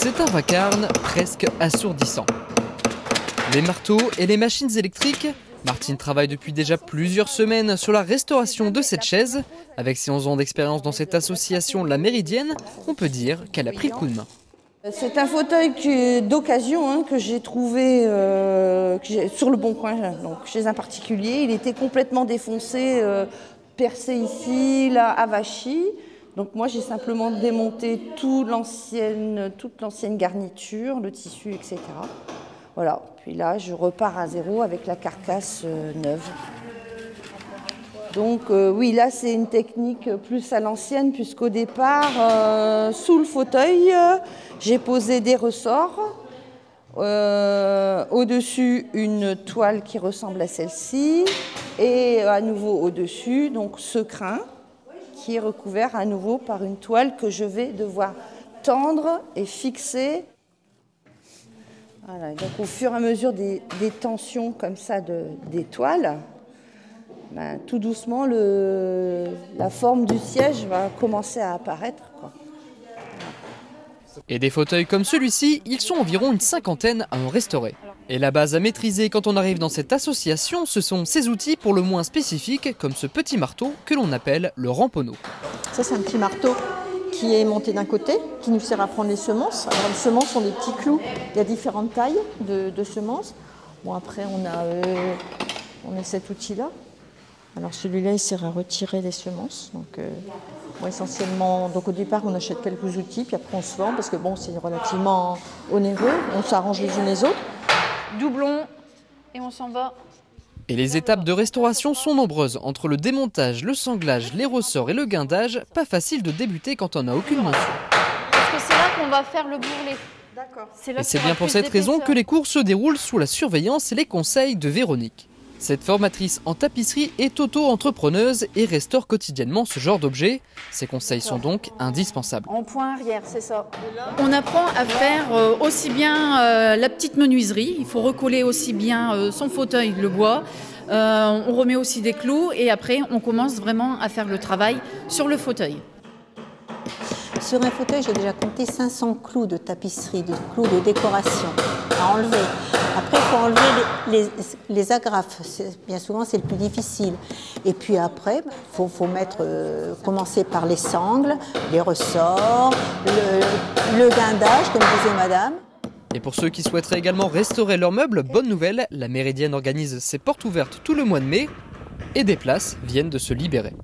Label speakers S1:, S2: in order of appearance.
S1: C'est un vacarme presque assourdissant. Les marteaux et les machines électriques, Martine travaille depuis déjà plusieurs semaines sur la restauration de cette chaise. Avec ses 11 ans d'expérience dans cette association La Méridienne, on peut dire qu'elle a pris le coup de main.
S2: C'est un fauteuil d'occasion que j'ai trouvé sur le Bon Coin, donc chez un particulier. Il était complètement défoncé, percé ici, là, avachi. Donc moi j'ai simplement démonté toute l'ancienne garniture, le tissu, etc. Voilà, puis là je repars à zéro avec la carcasse neuve. Donc oui, là c'est une technique plus à l'ancienne, puisqu'au départ, sous le fauteuil, j'ai posé des ressorts. Au-dessus, une toile qui ressemble à celle-ci. Et à nouveau au-dessus, donc ce crin qui est recouvert à nouveau par une toile que je vais devoir tendre et fixer. Voilà, donc au fur et à mesure des tensions comme ça des toiles, tout doucement la forme du siège va commencer à apparaître, quoi.
S1: Et des fauteuils comme celui-ci, ils sont environ une cinquantaine à en restaurer. Et la base à maîtriser quand on arrive dans cette association, ce sont ces outils pour le moins spécifiques, comme ce petit marteau que l'on appelle le ramponneau.
S3: Ça, c'est un petit marteau qui est monté d'un côté, qui nous sert à prendre les semences. Alors les semences sont des petits clous, il y a différentes tailles de semences. Bon, après on a cet outil-là. Alors celui-là il sert à retirer les semences. Donc essentiellement, donc au départ on achète quelques outils, puis après on se forme parce que bon c'est relativement onéreux, on s'arrange les unes les autres.
S4: Doublon et on s'en va.
S1: Et les étapes de restauration sont nombreuses. Entre le démontage, le sanglage, les ressorts et le guindage, pas facile de débuter quand on n'a aucune notion.
S4: Parce que c'est là qu'on va faire le bourrelet.
S3: D'accord.
S1: Et c'est bien pour cette raison que les cours se déroulent sous la surveillance et les conseils de Véronique. Cette formatrice en tapisserie est auto-entrepreneuse et restaure quotidiennement ce genre d'objets. Ses conseils sont donc indispensables.
S4: En point arrière, c'est ça. On apprend à faire aussi bien la petite menuiserie. Il faut recoller aussi bien son fauteuil, le bois. On remet aussi des clous et après on commence vraiment à faire le travail sur le fauteuil.
S5: Sur un fauteuil, j'ai déjà compté 500 clous de tapisserie, de clous de décoration à enlever. Après, il faut enlever les agrafes. Bien souvent, c'est le plus difficile. Et puis après, il faut commencer par les sangles, les ressorts, le guindage, comme disait madame.
S1: Et pour ceux qui souhaiteraient également restaurer leurs meubles, bonne nouvelle, la Méridienne organise ses portes ouvertes tout le mois de mai et des places viennent de se libérer.